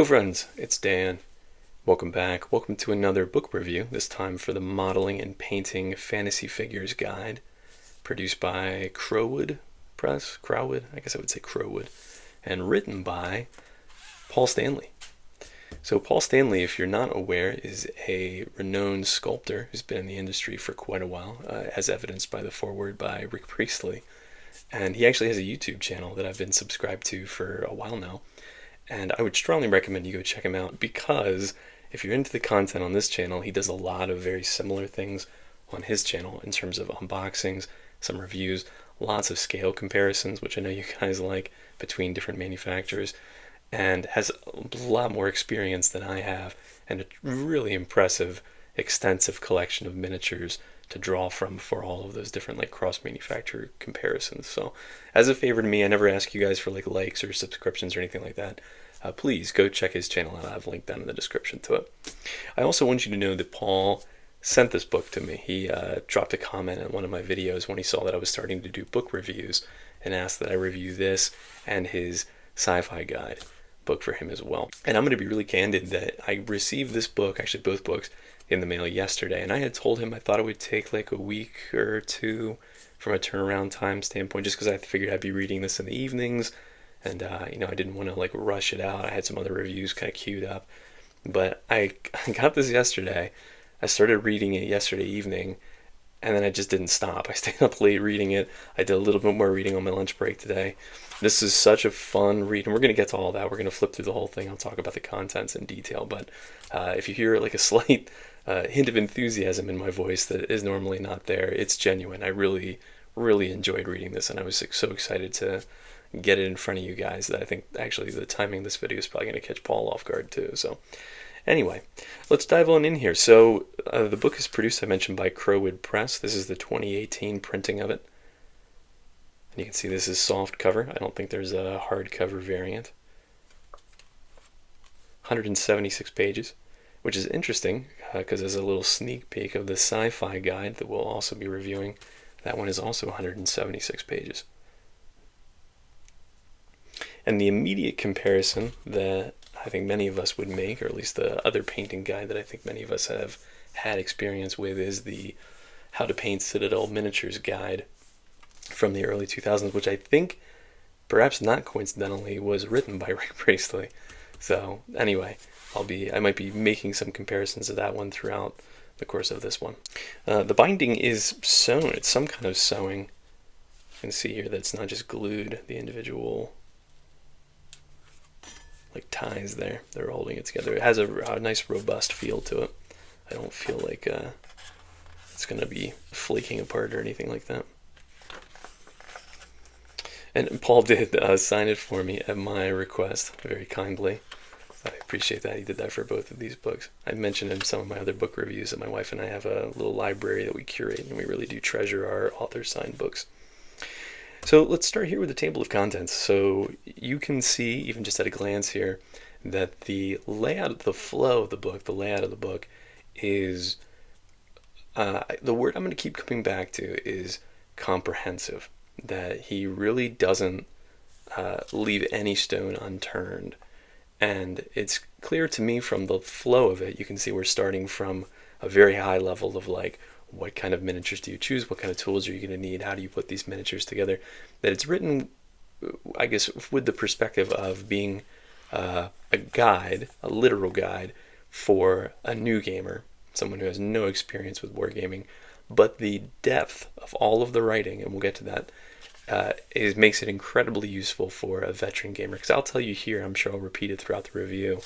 Yo friends, it's Dan. Welcome back. Welcome to another book review, this time for the Modeling and Painting Fantasy Figures Guide, produced by Crowwood Press, Crowwood, I guess I would say Crowwood, and written by Paul Stanley. So Paul Stanley, if you're not aware, is a renowned sculptor who's been in the industry for quite a while, as evidenced by the foreword by Rick Priestley. And he actually has a YouTube channel that I've been subscribed to for a while now. And I would strongly recommend you go check him out because if you're into the content on this channel, he does a lot of very similar things on his channel in terms of unboxings, some reviews, lots of scale comparisons, which I know you guys like, between different manufacturers, and has a lot more experience than I have, and a really impressive, extensive collection of miniatures to draw from for all of those different cross-manufacturer comparisons. So as a favor to me, I never ask you guys for likes or subscriptions or anything like that. Please go check his channel out. I have a link down in the description to it. I also want you to know that Paul sent this book to me. He dropped a comment in one of my videos when he saw that I was starting to do book reviews and asked that I review this and his sci-fi guide book for him as well. And I'm going to be really candid that I received this book, actually both books, in the mail yesterday, and I had told him I thought it would take a week or two from a turnaround time standpoint, just because I figured I'd be reading this in the evenings, and I didn't want to rush it out. I had some other reviews kind of queued up, but I got this yesterday. I started reading it yesterday evening, and then I just didn't stop. I stayed up late reading it. I did a little bit more reading on my lunch break today. This is such a fun read, and we're going to get to all that. We're going to flip through the whole thing. I'll talk about the contents in detail, but if you hear a slight hint of enthusiasm in my voice that is normally not there, it's genuine. I really, really enjoyed reading this, and I was so excited to get it in front of you guys that I think actually the timing of this video is probably going to catch Paul off guard too. So anyway, let's dive on in here. So the book is produced, I mentioned, by Crowwood Press. This is the 2018 printing of it. And you can see this is soft cover. I don't think there's a hardcover variant. 176 pages, which is interesting because as a little sneak peek of the sci-fi guide that we'll also be reviewing, that one is also 176 pages. And the immediate comparison that I think many of us would make, or at least the other painting guide that I think many of us have had experience with, is the How to Paint Citadel Miniatures guide from the early 2000s, which I think, perhaps not coincidentally, was written by Rick Priestley. So anyway, I might be making some comparisons to that one throughout the course of this one. The binding is sewn. It's some kind of sewing. You can see here that it's not just glued. The individual ties there. They're holding it together. It has a nice robust feel to it. I don't feel like it's going to be flaking apart or anything like that. And Paul did sign it for me at my request, very kindly. I appreciate that. He did that for both of these books. I mentioned in some of my other book reviews that my wife and I have a little library that we curate, and we really do treasure our author-signed books. So let's start here with the table of contents. So you can see, even just at a glance here, that the layout, the flow of the book, the layout of the book is, the word I'm going to keep coming back to is comprehensive. That he really doesn't leave any stone unturned. And it's clear to me from the flow of it, you can see we're starting from a very high level of what kind of miniatures do you choose, what kind of tools are you going to need, how do you put these miniatures together, that it's written, I guess, with the perspective of being a guide, a literal guide for a new gamer, someone who has no experience with wargaming, but the depth of all of the writing, and we'll get to that, makes it incredibly useful for a veteran gamer. Because I'll tell you here, I'm sure I'll repeat it throughout the review,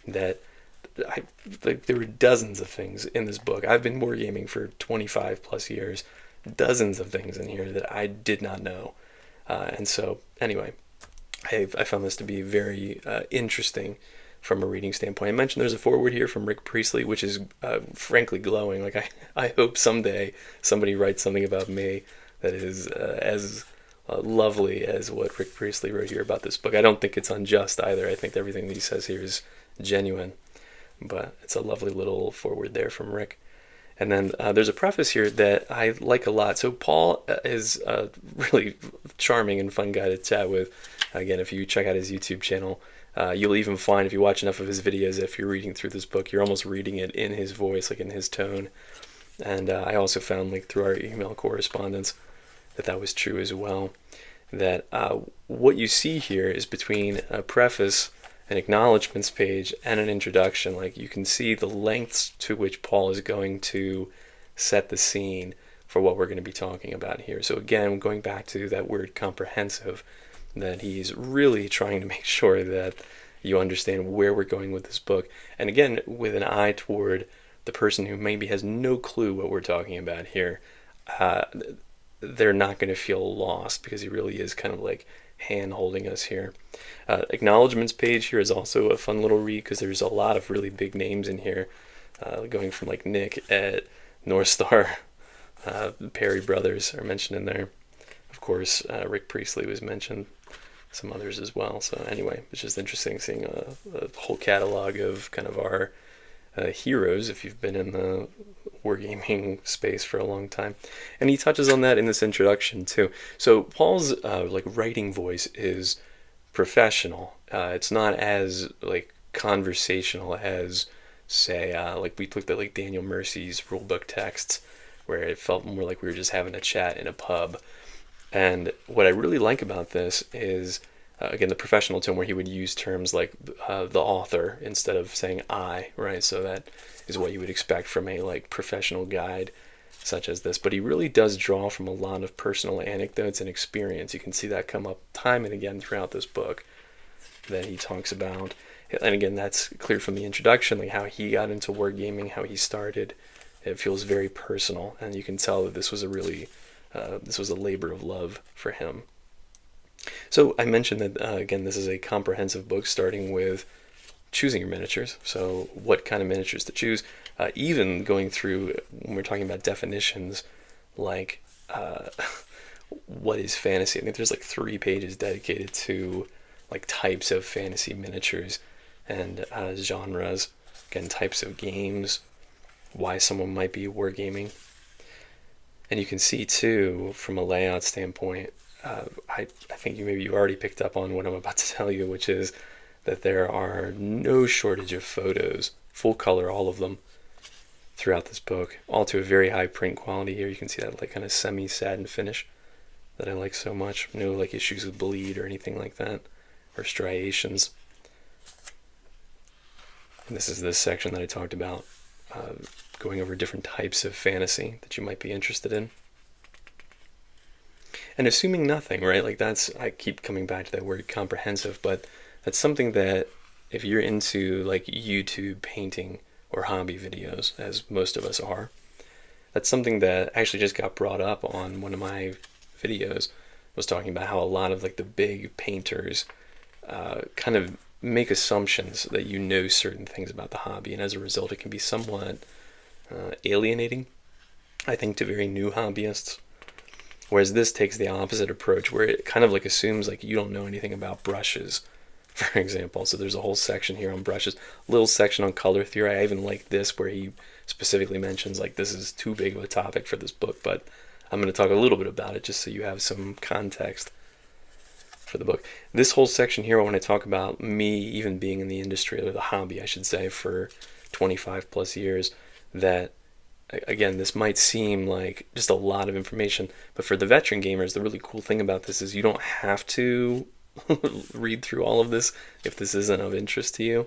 that there were dozens of things in this book. I've been wargaming for 25 plus years, dozens of things in here that I did not know. And so, anyway, I found this to be very interesting from a reading standpoint. I mentioned there's a foreword here from Rick Priestley, which is frankly glowing. I hope someday somebody writes something about me that is as lovely as what Rick Priestley wrote here about this book. I don't think it's unjust either. I think everything that he says here is genuine, but it's a lovely little foreword there from Rick. And then there's a preface here that I like a lot. So Paul is a really charming and fun guy to chat with. Again, if you check out his YouTube channel, You'll even find if you watch enough of his videos, if you're reading through this book, you're almost reading it in his voice, like in his tone. And I also found, like through our email correspondence, that was true as well. That what you see here is between a preface, an acknowledgments page, and an introduction. Like you can see the lengths to which Paul is going to set the scene for what we're going to be talking about here. So again, going back to that word comprehensive, that he's really trying to make sure that you understand where we're going with this book. And again, with an eye toward the person who maybe has no clue what we're talking about here, they're not going to feel lost, because he really is kind of like hand holding us here. Acknowledgements page here is also a fun little read, because there's a lot of really big names in here, going from like Nick, Ed, North Star, Perry Brothers are mentioned in there. Of course, Rick Priestley was mentioned, some others as well. So anyway, it's just interesting seeing a whole catalog of kind of our heroes, if you've been in the wargaming space for a long time. And he touches on that in this introduction too. So Paul's like writing voice is professional. It's not as like conversational as, say, like we looked at like Daniel Mercy's rulebook texts, where it felt more like we were just having a chat in a pub. And what I really like about this is, again, the professional tone, where he would use terms like the author instead of saying I, right? So that is what you would expect from a like professional guide such as this. But he really does draw from a lot of personal anecdotes and experience. You can see that come up time and again throughout this book that he talks about. And again, that's clear from the introduction, like how he got into wargaming, how he started. It feels very personal, and you can tell that this was a really this was a labor of love for him. So I mentioned that, again, this is a comprehensive book, starting with choosing your miniatures. So what kind of miniatures to choose, even going through, when we're talking about definitions, like what is fantasy. I think there's like 3 pages dedicated to like types of fantasy miniatures and genres, again, types of games, why someone might be wargaming. And you can see too, from a layout standpoint, I think maybe you already picked up on what I'm about to tell you, which is that there are no shortage of photos, full color, all of them, throughout this book, all to a very high print quality. Here you can see that like kind of semi-satin finish that I like so much. No like issues with bleed or anything like that, or striations. And this is this section that I talked about, going over different types of fantasy that you might be interested in. And assuming nothing, right? Like that's, I keep coming back to that word comprehensive, but that's something that if you're into like YouTube painting or hobby videos, as most of us are, that's something that actually just got brought up on one of my videos. Was talking about how a lot of like the big painters kind of make assumptions that you know certain things about the hobby, and as a result it can be somewhat alienating, I think, to very new hobbyists. Whereas this takes the opposite approach, where it kind of like assumes like you don't know anything about brushes, for example. So there's a whole section here on brushes, little section on color theory. I even like this, where he specifically mentions like this is too big of a topic for this book, but I'm going to talk a little bit about it just so you have some context for the book. This whole section here, when I talk about me even being in the industry, or the hobby I should say, for 25 plus years, that again, this might seem like just a lot of information, but for the veteran gamers, the really cool thing about this is you don't have to read through all of this if this isn't of interest to you.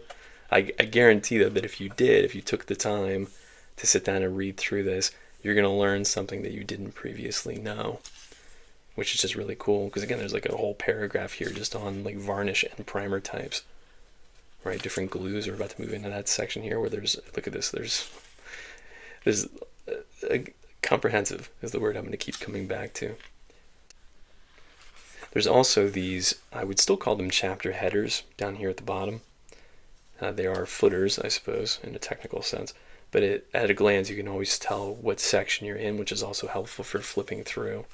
I guarantee that if you did, if you took the time to sit down and read through this, you're going to learn something that you didn't previously know, which is just really cool, because again, there's like a whole paragraph here just on like varnish and primer types, right? Different glues. We're about to move into that section here where there's, look at this, there's comprehensive is the word I'm going to keep coming back to. There's also these, I would still call them chapter headers down here at the bottom. They are footers, I suppose, in a technical sense, but at a glance you can always tell what section you're in, which is also helpful for flipping through.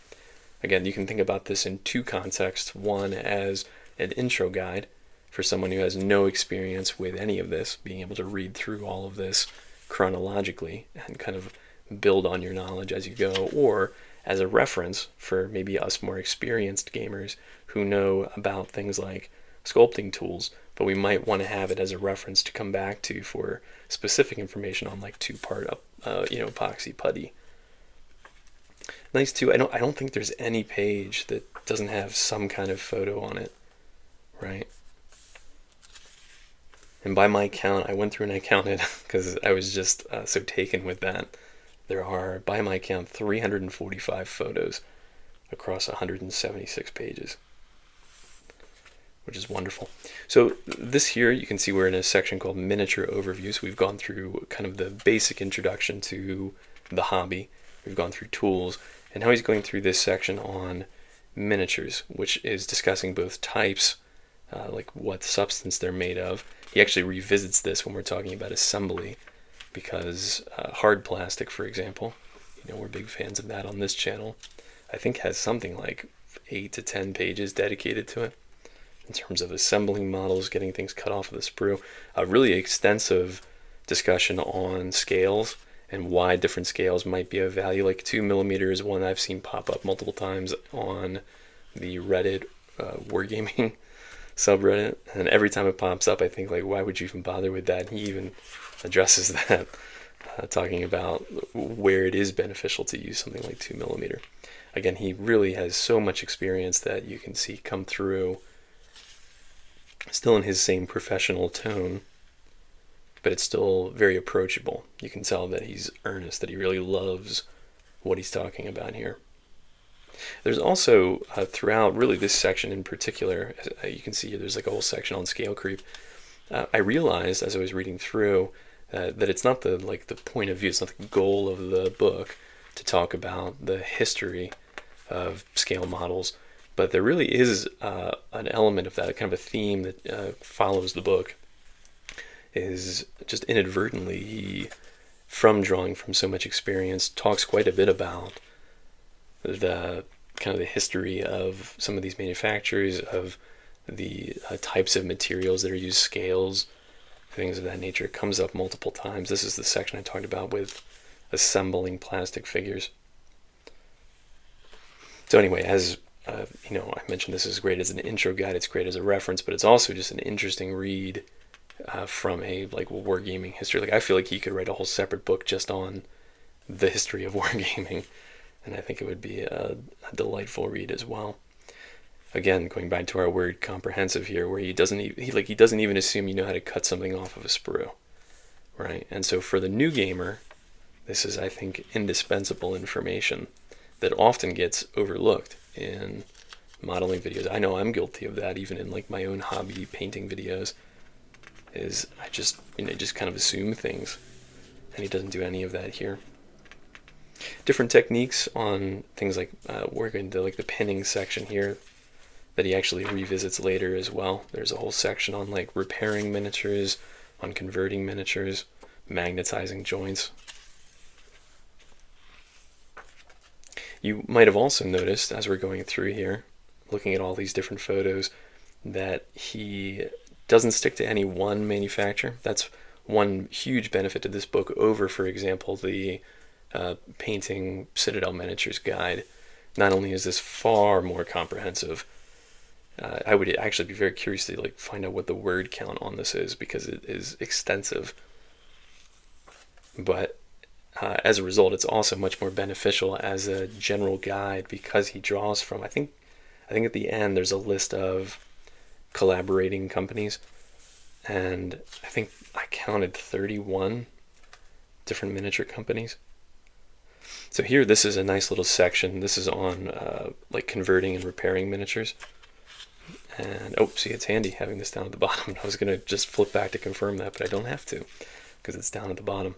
Again, you can think about this in 2 contexts. One, as an intro guide for someone who has no experience with any of this, being able to read through all of this chronologically and kind of build on your knowledge as you go, or as a reference for maybe us more experienced gamers who know about things like sculpting tools but we might want to have it as a reference to come back to for specific information on like two-part epoxy putty. Nice too. I don't think there's any page that doesn't have some kind of photo on it, right? And by my count, I went through and I counted because I was just so taken with that. There are, by my count, 345 photos across 176 pages, which is wonderful. So this here, you can see we're in a section called Miniature Overview. So we've gone through kind of the basic introduction to the hobby. We've gone through tools, and now he's going through this section on miniatures, which is discussing both types, like what substance they're made of. He actually revisits this when we're talking about assembly, because hard plastic, for example, we're big fans of that on this channel, I think has something like 8 to 10 pages dedicated to it in terms of assembling models, getting things cut off of the sprue. A really extensive discussion on scales and why different scales might be of value. Like 2mm is one I've seen pop up multiple times on the Reddit Wargaming subreddit, and every time it pops up I think, like, why would you even bother with that? And he even addresses that, talking about where it is beneficial to use something like 2mm. Again, he really has so much experience that you can see come through, still in his same professional tone, but it's still very approachable. You can tell that he's earnest, that he really loves what he's talking about here. There's also, throughout really this section in particular, you can see there's like a whole section on scale creep. I realized as I was reading through that it's not the point of view, it's not the goal of the book to talk about the history of scale models, but there really is an element of that, kind of a theme that follows the book, is just inadvertently he, from drawing from so much experience, talks quite a bit about the kind of the history of some of these manufacturers, of the types of materials that are used, scales, things of that nature. It comes up multiple times. This is the section I talked about with assembling plastic figures. So anyway, as I mentioned, this is great as an intro guide, it's great as a reference, but it's also just an interesting read from a wargaming history. I feel like he could write a whole separate book just on the history of wargaming, and I think it would be a delightful read as well. Again, going back to our word comprehensive here, where he doesn't even assume you know how to cut something off of a sprue, right? And so for the new gamer, this is, I think, indispensable information that often gets overlooked in modeling videos. I know I'm guilty of that, even in my own hobby painting videos. Is I just kind of assume things, and he doesn't do any of that here. Different techniques on things like we're going to the pinning section here that he actually revisits later as well. There's a whole section on repairing miniatures, on converting miniatures, magnetizing joints. You might have also noticed as we're going through here, looking at all these different photos, that he doesn't stick to any one manufacturer. That's one huge benefit to this book over, for example, the Painting Citadel Miniatures Guide. Not only is this far more comprehensive, I would actually be very curious to find out what the word count on this is, because it is extensive. But as a result, it's also much more beneficial as a general guide, because he draws from, I think at the end there's a list of collaborating companies, and I think I counted 31 different miniature companies. So here, this is a nice little section. This is on converting and repairing miniatures. And see, it's handy having this down at the bottom. I was gonna just flip back to confirm that, but I don't have to, because it's down at the bottom.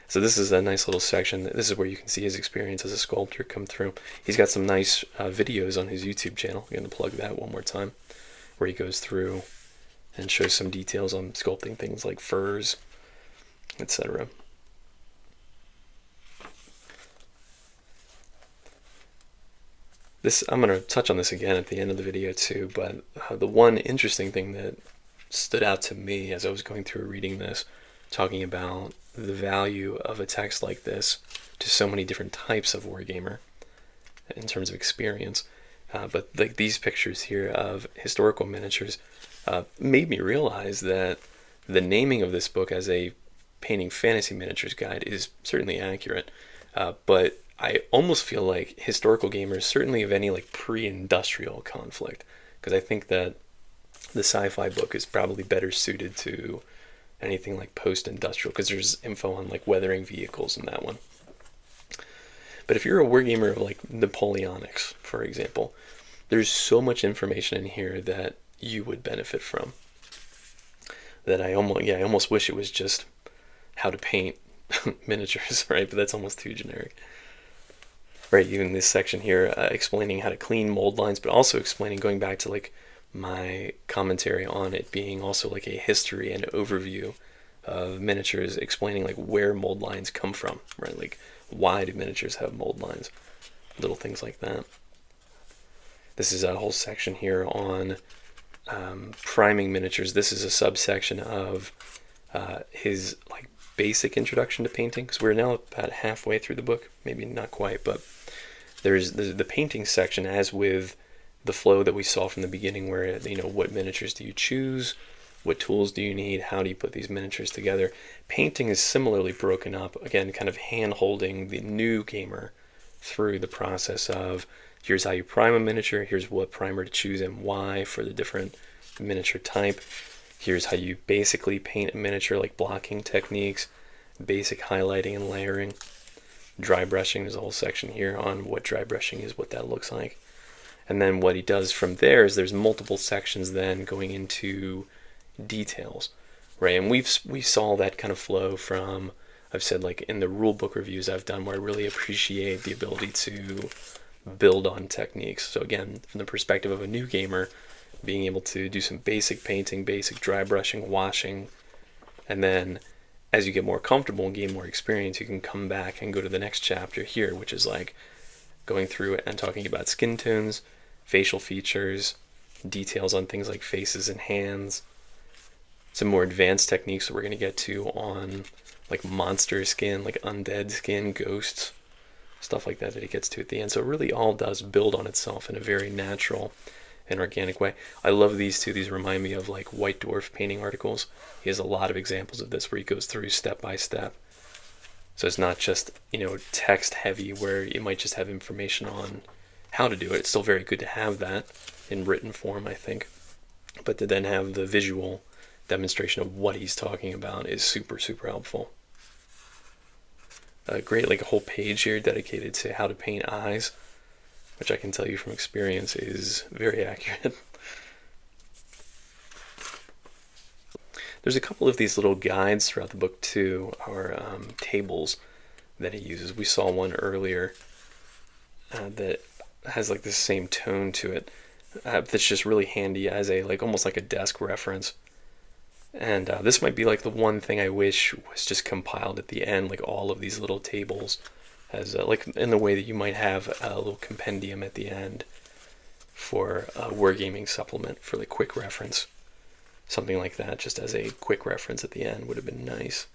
So this is a nice little section. This is where you can see his experience as a sculptor come through. He's got some nice videos on his YouTube channel. I'm going to plug that one more time, where he goes through and shows some details on sculpting things like furs, etc. I'm going to touch on this again at the end of the video too, but the one interesting thing that stood out to me as I was going through reading this, talking about the value of a text like this to so many different types of wargamer in terms of experience, but these pictures here of historical miniatures, made me realize that the naming of this book as a painting fantasy miniatures guide is certainly accurate, but I almost feel like historical gamers, certainly of any like pre-industrial conflict, because I think that the sci-fi book is probably better suited to anything like post-industrial, because there's info on like weathering vehicles in that one. But if you're a wargamer of like Napoleonics, for example, there's so much information in here that you would benefit from, that I almost wish it was just how to paint miniatures, right? But that's almost too generic. Right, even this section here, explaining how to clean mold lines, but also explaining, going back to like my commentary on it being also like a history and overview of miniatures, explaining like where mold lines come from, right? Like, why do miniatures have mold lines? Little things like that. This is a whole section here on priming miniatures. This is a subsection of his like basic introduction to painting, because we're now about halfway through the book, maybe not quite, but there's the painting section, as with the flow that we saw from the beginning, where, you know, what miniatures do you choose, what tools do you need, how do you put these miniatures together. Painting is similarly broken up, again, kind of hand holding the new gamer through the process of, here's how you prime a miniature, here's what primer to choose and why for the different miniature type, here's how you basically paint a miniature, like blocking techniques, basic highlighting and layering. Dry brushing, there's a whole section here on what dry brushing is, what that looks like. And then what he does from there is there's multiple sections then going into details, right? And we saw that kind of flow from, I've said, like in the rule book reviews I've done, where I really appreciate the ability to build on techniques. So again, from the perspective of a new gamer, being able to do some basic painting, basic dry brushing, washing, and then as you get more comfortable and gain more experience, you can come back and go to the next chapter here, which is like going through it and talking about skin tones, facial features, details on things like faces and hands, some more advanced techniques that we're going to get to on like monster skin, like undead skin, ghosts, stuff like that he gets to at the end. So it really all does build on itself in a very natural and organic way. I love these two. These remind me of like White Dwarf painting articles. He has a lot of examples of this where he goes through step by step. So it's not just, you know, text heavy where you might just have information on how to do it. It's still very good to have that in written form, I think. But to then have the visual demonstration of what he's talking about is super, super helpful. Great, like a whole page here dedicated to how to paint eyes, which I can tell you from experience is very accurate. There's a couple of these little guides throughout the book too, or tables that he uses. We saw one earlier that has like this same tone to it. That's just really handy as a like almost like a desk reference. And this might be like the one thing I wish was just compiled at the end, like all of these little tables, as like in the way that you might have a little compendium at the end for a Wargaming supplement for like quick reference. Something like that, just as a quick reference at the end, would have been nice.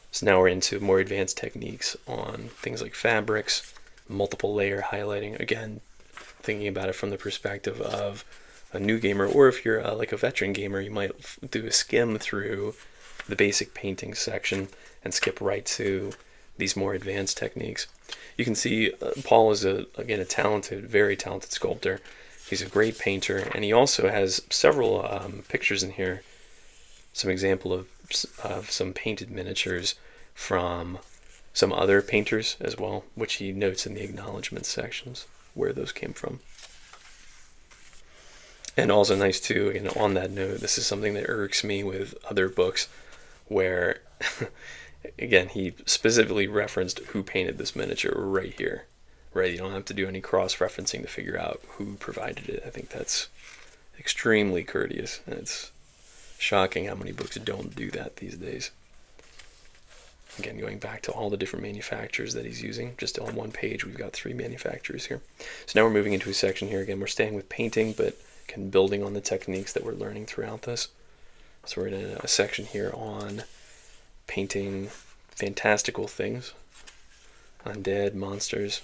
So now we're into more advanced techniques on things like fabrics, multiple layer highlighting. Again, thinking about it from the perspective of a new gamer, or if you're like a veteran gamer, you might do a skim through the basic painting section and skip right to these more advanced techniques. You can see Paul is again a talented, very talented sculptor. He's a great painter, and he also has several pictures in here, some example of some painted miniatures from some other painters as well, which he notes in the acknowledgement sections where those came from. And also nice too, again, on that note, this is something that irks me with other books where, again, he specifically referenced who painted this miniature right here. Right, you don't have to do any cross-referencing to figure out who provided it. I think that's extremely courteous, and it's shocking how many books don't do that these days. Again, going back to all the different manufacturers that he's using, just on one page we've got 3 manufacturers here. So now we're moving into a section here. Again, we're staying with painting, but can building on the techniques that we're learning throughout this. So we're in a section here on painting fantastical things, undead, monsters,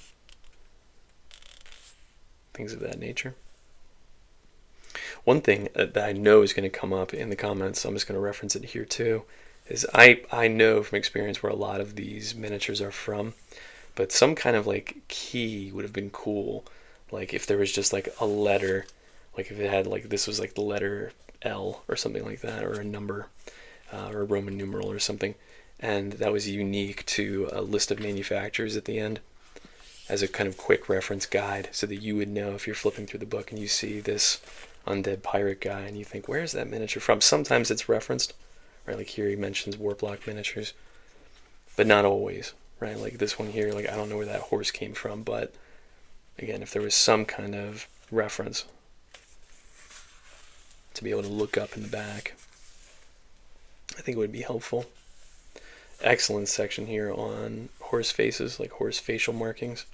things of that nature. One thing that I know is going to come up in the comments, so I'm just going to reference it here too, is I know from experience where a lot of these miniatures are from, but some kind of like key would have been cool. Like if there was just like a letter, like if it had like this was like the letter L or something like that, or a number, or a Roman numeral or something, and that was unique to a list of manufacturers at the end as a kind of quick reference guide, so that you would know if you're flipping through the book and you see this undead pirate guy and you think, where's that miniature from? Sometimes it's referenced, right? Like here he mentions Warplock miniatures, but not always, right? Like this one here, like I don't know where that horse came from, but again, if there was some kind of reference to be able to look up in the back, I think it would be helpful. Excellent section here on horse faces, like horse facial markings.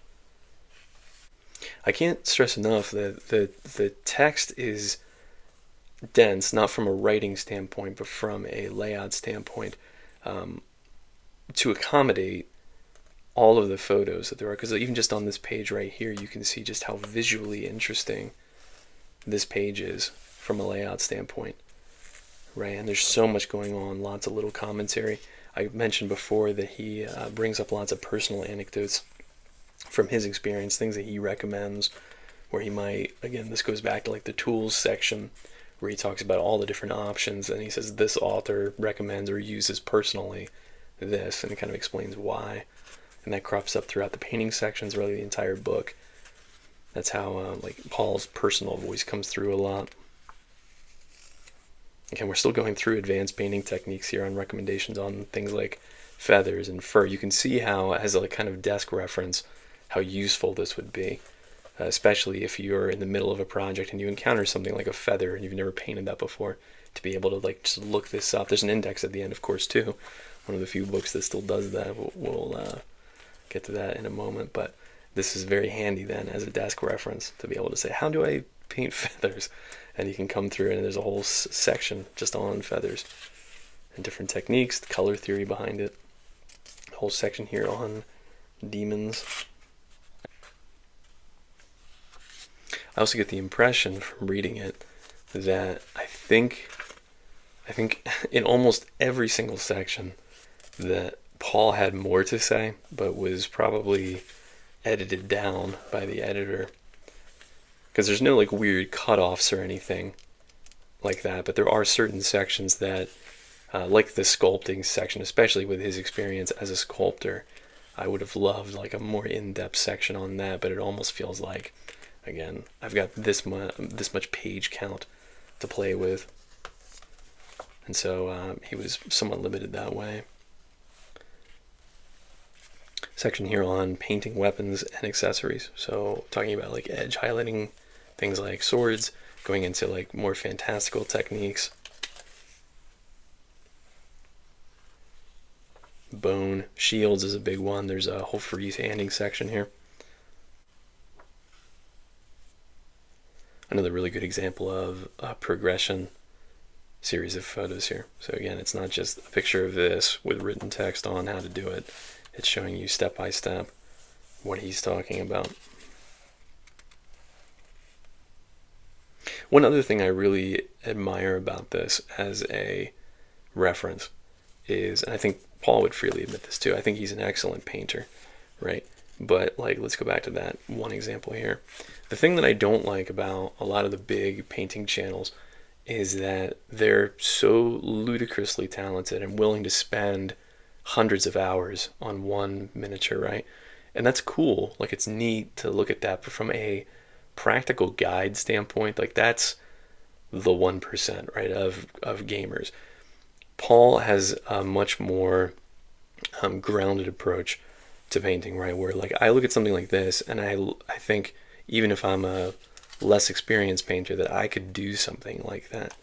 I can't stress enough that the text is dense, not from a writing standpoint, but from a layout standpoint, to accommodate all of the photos that there are. Because even just on this page right here, you can see just how visually interesting this page is from a layout standpoint, right? And there's so much going on, lots of little commentary. I mentioned before that he brings up lots of personal anecdotes from his experience, things that he recommends, where he might, again, this goes back to like the tools section, where he talks about all the different options, and he says this author recommends or uses personally this, and it kind of explains why. And that crops up throughout the painting sections, really the entire book. That's how like Paul's personal voice comes through a lot. Again, we're still going through advanced painting techniques here on recommendations on things like feathers and fur. You can see how, as a kind of desk reference, how useful this would be, especially if you're in the middle of a project and you encounter something like a feather and you've never painted that before, to be able to like just look this up. There's an index at the end, of course, too. One of the few books that still does that. We'll get to that in a moment, but this is very handy then as a desk reference to be able to say, how do I paint feathers? And you can come through and there's a whole section just on feathers and different techniques, the color theory behind it. A whole section here on demons. I also get the impression from reading it that I think in almost every single section that Paul had more to say, but was probably edited down by the editor. Because there's no like weird cutoffs or anything like that, but there are certain sections that, like the sculpting section, especially with his experience as a sculptor, I would have loved like a more in-depth section on that, but it almost feels like, again, I've got this much page count to play with, and so he was somewhat limited that way. Section here on painting weapons and accessories, so talking about like edge highlighting things like swords, going into like more fantastical techniques. Bone shields is a big one. There's a whole freehanding section here. Another really good example of a progression series of photos here. So again, it's not just a picture of this with written text on how to do it. It's showing you step by step what he's talking about. One other thing I really admire about this as a reference is, and I think Paul would freely admit this too, I think he's an excellent painter, right? But like, let's go back to that one example here. The thing that I don't like about a lot of the big painting channels is that they're so ludicrously talented and willing to spend hundreds of hours on one miniature, right? And that's cool. Like, it's neat to look at that, but from a practical guide standpoint, like that's the 1%, right, of gamers. Paul has a much more grounded approach to painting, right, where like I look at something like this and I think even if I'm a less experienced painter that I could do something like that,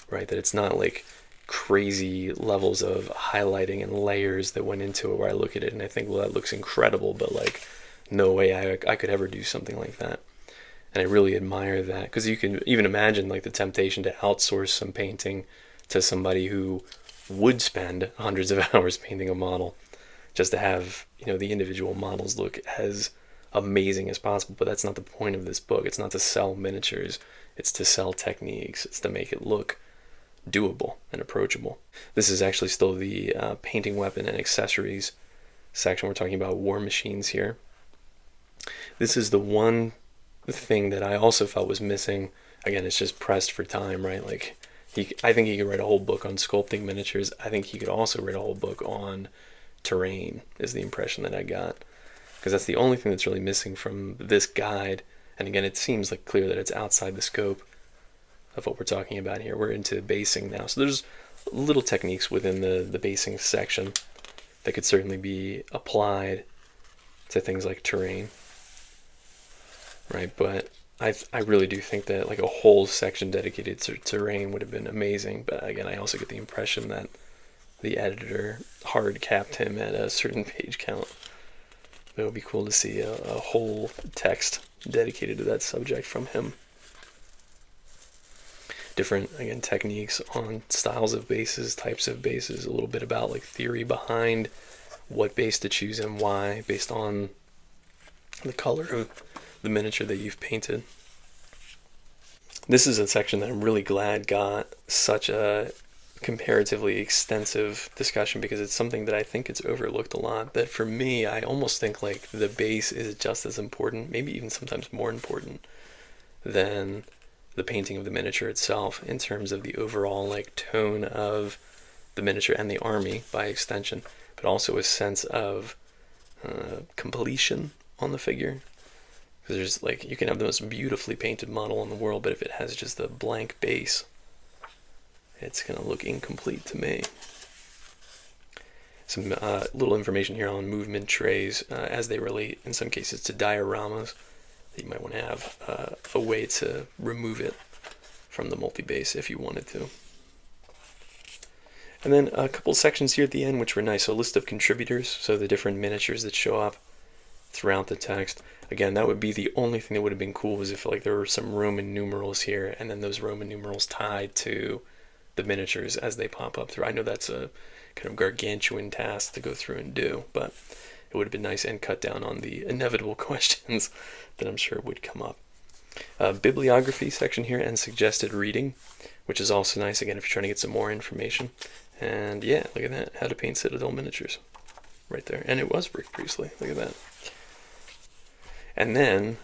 right, that it's not like crazy levels of highlighting and layers that went into it, where I look at it and I think, well, that looks incredible, but like no way I could ever do something like that. And I really admire that, because you can even imagine like the temptation to outsource some painting to somebody who would spend hundreds of hours painting a model just to have, you know, the individual models look as amazing as possible, but that's not the point of this book. It's not to sell miniatures, it's to sell techniques, it's to make it look doable and approachable. This is actually still the painting, weapon, and accessories section. We're talking about war machines here. This is the one thing that I also felt was missing. Again, it's just pressed for time, right? Like, I think he could write a whole book on sculpting miniatures. I think he could also write a whole book on terrain, is the impression that I got. Because that's the only thing that's really missing from this guide. And again, it seems like clear that it's outside the scope of what we're talking about here. We're into basing now. So there's little techniques within the basing section that could certainly be applied to things like terrain, right? But I really do think that like a whole section dedicated to terrain would have been amazing. But again, I also get the impression that the editor hard capped him at a certain page count. It would be cool to see a whole text dedicated to that subject from him. Different, again, techniques on styles of bases, types of bases, a little bit about like theory behind what base to choose and why, based on the color of the miniature that you've painted. This is a section that I'm really glad got such a comparatively extensive discussion, because it's something that I think it's overlooked a lot. That for me, I almost think like the base is just as important, maybe even sometimes more important than the painting of the miniature itself, in terms of the overall like tone of the miniature and the army by extension, but also a sense of completion on the figure. Because there's like, you can have the most beautifully painted model in the world, but if it has just a blank base, it's going to look incomplete to me. Some little information here on movement trays as they relate in some cases to dioramas. You might want to have a way to remove it from the multi-base if you wanted to. And then a couple sections here at the end which were nice. So a list of contributors, so the different miniatures that show up throughout the text. Again, that would be the only thing that would have been cool, was if like there were some Roman numerals here, and then those Roman numerals tied to the miniatures as they pop up through. I know that's a kind of gargantuan task to go through and do, but it would have been nice and cut down on the inevitable questions that I'm sure would come up. Bibliography section here and suggested reading, which is also nice, again, if you're trying to get some more information. And yeah, look at that, how to paint Citadel miniatures right there. And it was Rick Priestley, look at that. And then,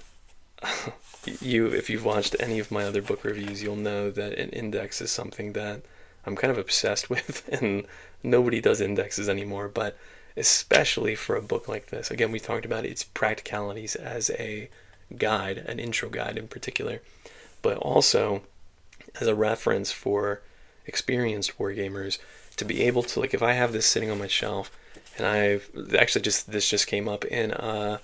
if you've watched any of my other book reviews, you'll know that an index is something that I'm kind of obsessed with, and nobody does indexes anymore, but especially for a book like this. Again, we talked about its practicalities as a guide, an intro guide in particular, but also as a reference for experienced wargamers to be able to, like, if I have this sitting on my shelf, and this just came up in a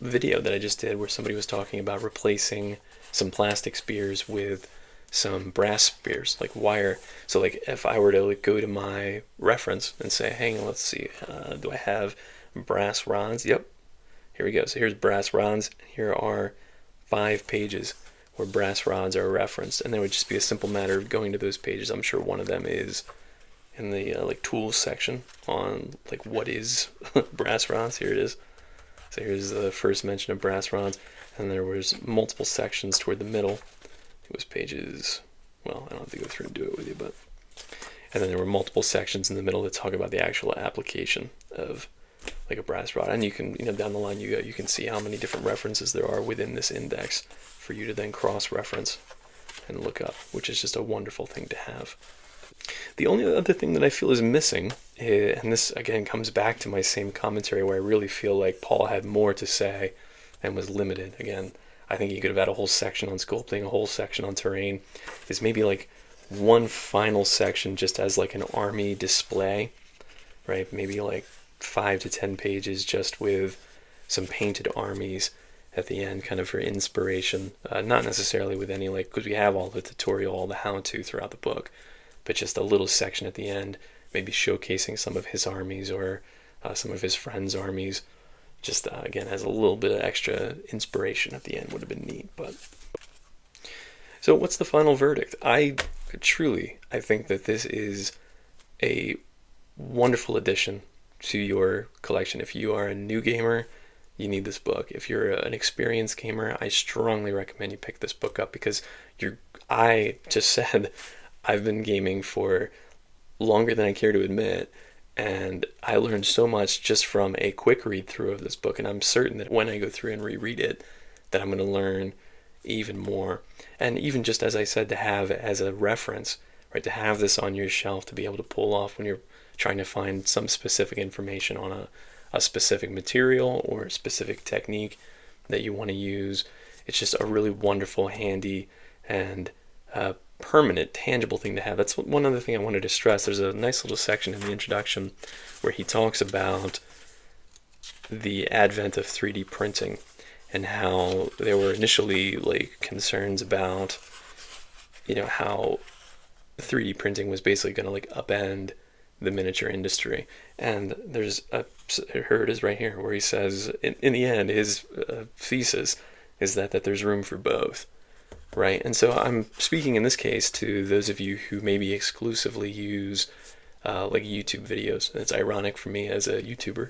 video that I just did where somebody was talking about replacing some plastic spears with some brass spears, like wire. So like if I were to like go to my reference and say, hang on, let's see, do I have brass rods? Yep, here we go. So here's brass rods. Here are 5 pages where brass rods are referenced, and there would just be a simple matter of going to those pages. I'm sure one of them is in the like tools section on like what is brass rods. Here it is. So here's the first mention of brass rods, and there was multiple sections toward the middle. It was pages, well, I don't have to go through and do it with you, but, and then there were multiple sections in the middle that talk about the actual application of like a brass rod. And you can, down the line you can see how many different references there are within this index for you to then cross-reference and look up, which is just a wonderful thing to have. The only other thing that I feel is missing, and this again comes back to my same commentary where I really feel like Paul had more to say and was limited. Again, I think he could have had a whole section on sculpting, a whole section on terrain, is maybe like one final section just as like an army display, right? Maybe like 5 to 10 pages just with some painted armies at the end, kind of for inspiration. Not necessarily with any, like, because we have all the tutorial, all the how-to throughout the book, but just a little section at the end, maybe showcasing some of his armies or some of his friends' armies. Just, again, as a little bit of extra inspiration at the end would have been neat. But so what's the final verdict? I think that this is a wonderful addition to your collection. If you are a new gamer, you need this book. If you're an experienced gamer, I strongly recommend you pick this book up because I just said I've been gaming for longer than I care to admit, and I learned so much just from a quick read through of this book, and I'm certain that when I go through and reread it, that I'm going to learn even more. And even just as I said, to have as a reference, right, to have this on your shelf to be able to pull off when you're trying to find some specific information on a specific material or a specific technique that you want to use. It's just a really wonderful, handy, and permanent, tangible thing to have. That's one other thing I wanted to stress. There's a nice little section in the introduction where he talks about the advent of 3D printing and how there were initially like concerns about, how 3D printing was basically going to like upend the miniature industry. And here it is right here where he says, in the end, his thesis is that there's room for both. Right, and so I'm speaking in this case to those of you who maybe exclusively use like YouTube videos. It's ironic for me as a YouTuber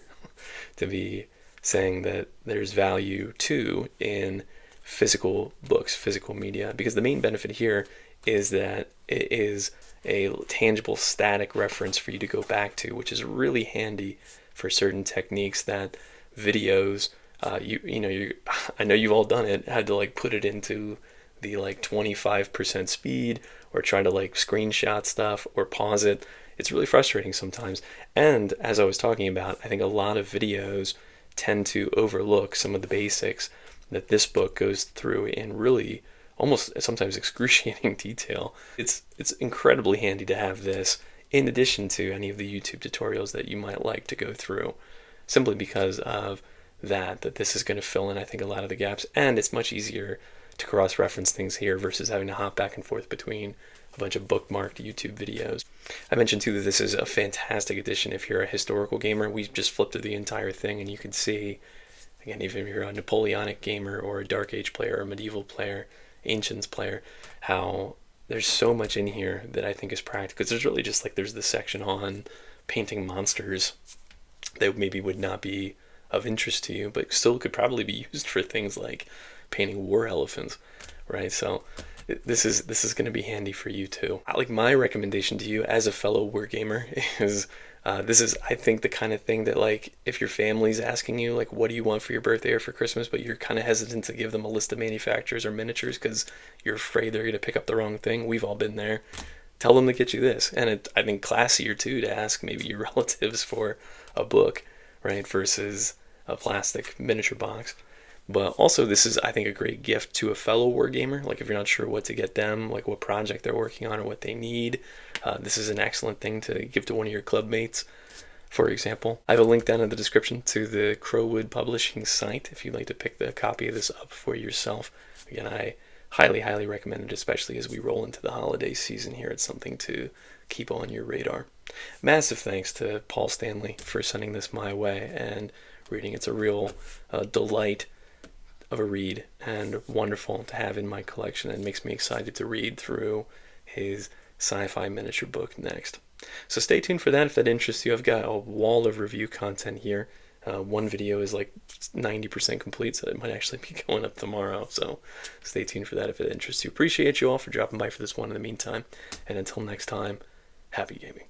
to be saying that there's value too in physical books, physical media, because the main benefit here is that it is a tangible, static reference for you to go back to, which is really handy for certain techniques that videos, I know you've all done it, had to like put it into the like 25% speed or try to like screenshot stuff or pause it. It's really frustrating sometimes. And as I was talking about, I think a lot of videos tend to overlook some of the basics that this book goes through in really almost sometimes excruciating detail. It's incredibly handy to have this in addition to any of the YouTube tutorials that you might like to go through, simply because of that this is going to fill in, I think, a lot of the gaps, and it's much easier to cross-reference things here versus having to hop back and forth between a bunch of bookmarked YouTube videos. I mentioned too that this is a fantastic addition if you're a historical gamer. We just flipped through the entire thing and you can see, again, even if you're a Napoleonic gamer or a Dark Age player or a medieval player, Ancients player, how there's so much in here that I think is practical. Because there's really just like, there's this section on painting monsters that maybe would not be of interest to you, but still could probably be used for things like painting war elephants, right? So this is going to be handy for you too. Like, my recommendation to you as a fellow wargamer is this is, I think, the kind of thing that, like, if your family's asking you, like, what do you want for your birthday or for Christmas, but you're kind of hesitant to give them a list of manufacturers or miniatures because you're afraid they're going to pick up the wrong thing. We've all been there. Tell them to get you this. And I think classier too to ask maybe your relatives for a book, right, versus a plastic miniature box. But also, this is, I think, a great gift to a fellow wargamer. Like, if you're not sure what to get them, like what project they're working on or what they need, this is an excellent thing to give to one of your club mates, for example. I have a link down in the description to the Crowwood Publishing site if you'd like to pick the copy of this up for yourself. Again, I highly, highly recommend it, especially as we roll into the holiday season here. It's something to keep on your radar. Massive thanks to Paul Stanley for sending this my way and reading. It's a real delight of a read and wonderful to have in my collection, and makes me excited to read through his sci-fi miniature book next. So stay tuned for that if that interests you. I've got a wall of review content here. One video is like 90% complete, so it might actually be going up tomorrow, so stay tuned for that if it interests you. Appreciate you all for dropping by for this one in the meantime, and until next time, happy gaming.